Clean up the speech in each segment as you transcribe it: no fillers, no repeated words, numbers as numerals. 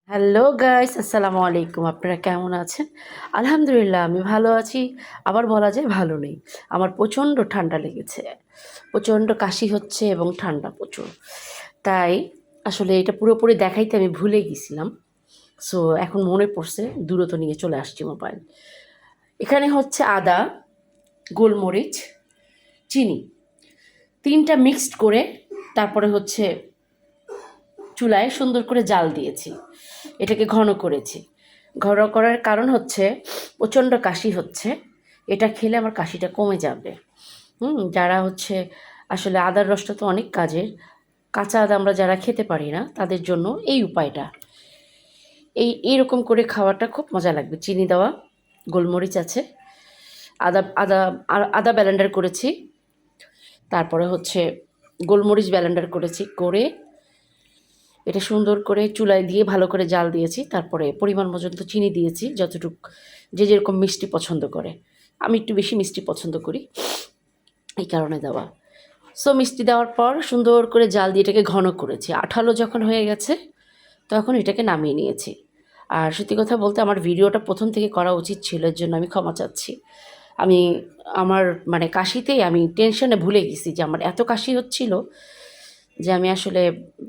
Hello guys, আসসালামু আলাইকুম। আপনারা কেমন আছেন? আলহামদুলিল্লাহ আমি ভালো আছি। আবার বলা যায় ভালো নেই। আমার প্রচণ্ড ঠান্ডা লেগেছে। প্রচণ্ড কাশি হচ্ছে এবং ঠান্ডা প্রচুর। তাই আসলে এটা পুরোপুরি দেখাইতে আমি ভুলে গেছিলাম। সো এখন মনে পড়ছে, দ্রুত নিয়ে চলে আসছি মোবাইল। এখানে হচ্ছে আদা, গোলমরিচ, চিনি ৩ টা মিক্সড করে তারপরে হচ্ছে চুলায় সুন্দর করে জাল দিয়েছি। এটাকে ঘন করেছি। ঘন করার কারণ হচ্ছে প্রচণ্ড কাশি হচ্ছে। এটা খেলে আমার কাশিটা কমে যাবে। যারা হচ্ছে আসলে আদার রসটা তো অনেক কাজের। কাঁচা আদা আমরা যারা খেতে পারি না তাদের জন্য এই উপায়টা। এইরকম করে খাওয়াটা খুব মজা লাগবে। চিনি দেওয়া, গোলমরিচ আছে, আদা আদা আদা ব্লেন্ডার করেছি। তারপরে হচ্ছে গোলমরিচ ব্লেন্ডার করেছি, করে এটা সুন্দর করে চুলায় দিয়ে ভালো করে জাল দিয়েছি। তারপরে পরিমাণ পর্যন্ত চিনি দিয়েছি, যতটুক যে যেরকম মিষ্টি পছন্দ করে। আমি একটু বেশি মিষ্টি পছন্দ করি, এই কারণে দেওয়া। সো মিষ্টি দেওয়ার পর সুন্দর করে জাল দিয়ে এটাকে ঘন করেছি। আঠালো যখন হয়ে গেছে তখন এটাকে নামিয়ে নিয়েছি। আর সত্যি কথা বলতে আমার ভিডিওটা প্রথম থেকে করা উচিত ছিল, এর জন্য আমি ক্ষমা চাচ্ছি। আমি আমার কাশিতেই আমি টেনশনে ভুলে গেছি যে আমার এত কাশি হচ্ছিল যে আমি আসলে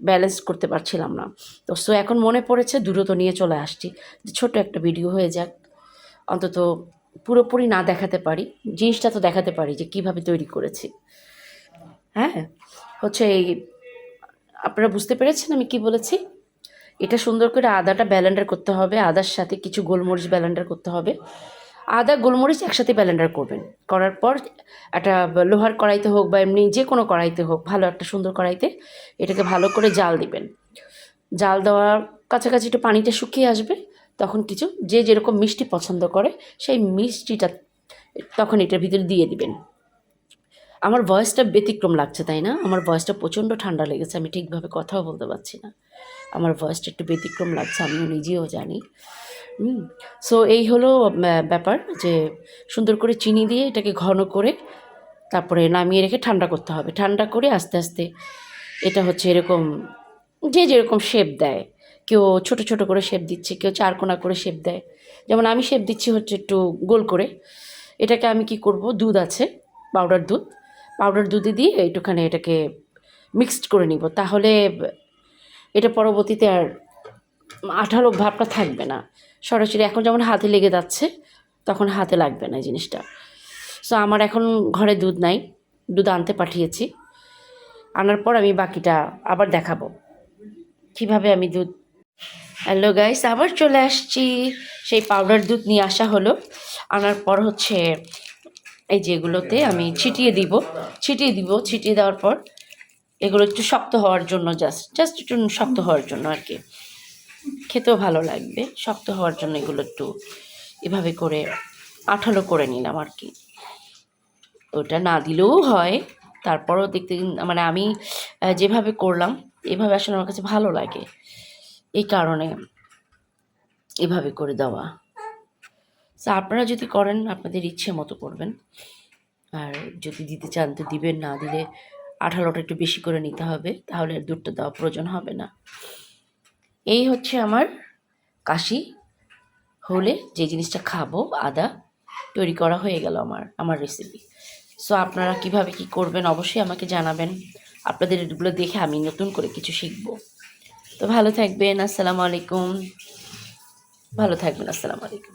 ব্যালেন্স করতে পারছিলাম না। তো এখন মনে পড়েছে, দ্রুত নিয়ে চলে আসছি যে ছোট একটা ভিডিও হয়ে যাক, অন্তত পুরোপুরি না দেখাতে পারি, জিনিসটা তো দেখাতে পারি যে কীভাবে তৈরি করেছি। হ্যাঁ, হচ্ছে এই, আপনারা বুঝতে পেরেছেন আমি কি বলেছি? এটা সুন্দর করে আদাটা ব্লেন্ডার করতে হবে, আদার সাথে কিছু গোলমরিচ ব্লেন্ডার করতে হবে। আদা গোলমরিচ একসাথে ব্লেন্ডার করবেন। করার পর একটা লোহার কড়াইতে হোক বা এমনি যে কোনো কড়াইতে হোক, ভালো একটা সুন্দর কড়াইতে এটাকে ভালো করে জাল দিবেন। জাল দেওয়ার কাছাকাছি একটু পানিটা শুকিয়ে আসবে, তখন কিছু যে যেরকম মিষ্টি পছন্দ করে সেই মিষ্টিটা তখন এটার ভিতরে দিয়ে দিবেন। আমার ভয়েসটা ব্যতিক্রম লাগছে তাই না? আমার ভয়েসটা প্রচণ্ড ঠান্ডা লেগেছে, আমি ঠিকভাবে কথাও বলতে পারছি না। আমার ভয়েসটা একটু ব্যতিক্রম লাগছে, আমিও নিজেও জানি। সো এই হলো ব্যাপার, যে সুন্দর করে চিনি দিয়ে এটাকে ঘন করে তারপরে নামিয়ে রেখে ঠান্ডা করতে হবে। ঠান্ডা করে আস্তে আস্তে এটা হচ্ছে এরকম, যে যেরকম শেপ দেয়, কেউ ছোট ছোট করে শেপ দিচ্ছে, কেউ চারকোনা করে শেপ দেয়। যেমন আমি শেপ দিচ্ছি হচ্ছে একটু গোল করে। এটাকে আমি কি করব, দুধ আছে, পাউডার দুধে দিয়ে একটুখানি এটাকে মিক্সড করে নিব। তাহলে এটা পরবর্তীতে আর আঠালো ভাবটা থাকবে না। সরাসরি এখন যেমন হাতে লেগে যাচ্ছে, তখন হাতে লাগবে না এই জিনিসটা। সো আমার এখন ঘরে দুধ নাই, দুধ আনতে পাঠিয়েছি। আনার পর আমি বাকিটা আবার দেখাবো কীভাবে আমি দুধ। হ্যালো গাইস, আবার চলে আসছি। সেই পাউডার দুধ নিয়ে আসা হলো। আনার পর হচ্ছে এই যেগুলোতে আমি ছিটিয়ে দিব। ছিটিয়ে দেওয়ার পর এগুলো একটু শক্ত হওয়ার জন্য, জাস্ট একটু শক্ত হওয়ার জন্য আর কি, খেতেও ভালো লাগবে। শক্ত হওয়ার জন্য এগুলো একটু এভাবে করে আঠালো করে নিলাম আর কি। ওটা না দিলেও হয়, তারপরও দেখতে আমি যেভাবে করলাম এভাবে আসলে আমার কাছে ভালো লাগে, এই কারণে এভাবে করে দেওয়া। তো আপনারা যদি করেন আপনাদের ইচ্ছে মতো করবেন, আর যদি দিতে চান তো দিবেন, না দিলে আঠালোটা একটু বেশি করে নিতে হবে, তাহলে আর দুধটা দেওয়া প্রয়োজন হবে না। এই হচ্ছে আমার কাশি হলে যে জিনিসটা খাবো, আদা তৈরি করা হয়ে গেল আমার রেসিপি। সো আপনারা কিভাবে কি করবেন অবশ্যই আমাকে জানাবেন। আপনাদের এগুলো দেখে আমি নতুন করে কিছু শিখব। তো ভালো থাকবেন, আসসালামু আলাইকুম। ভালো থাকবেন, আসসালামু আলাইকুম।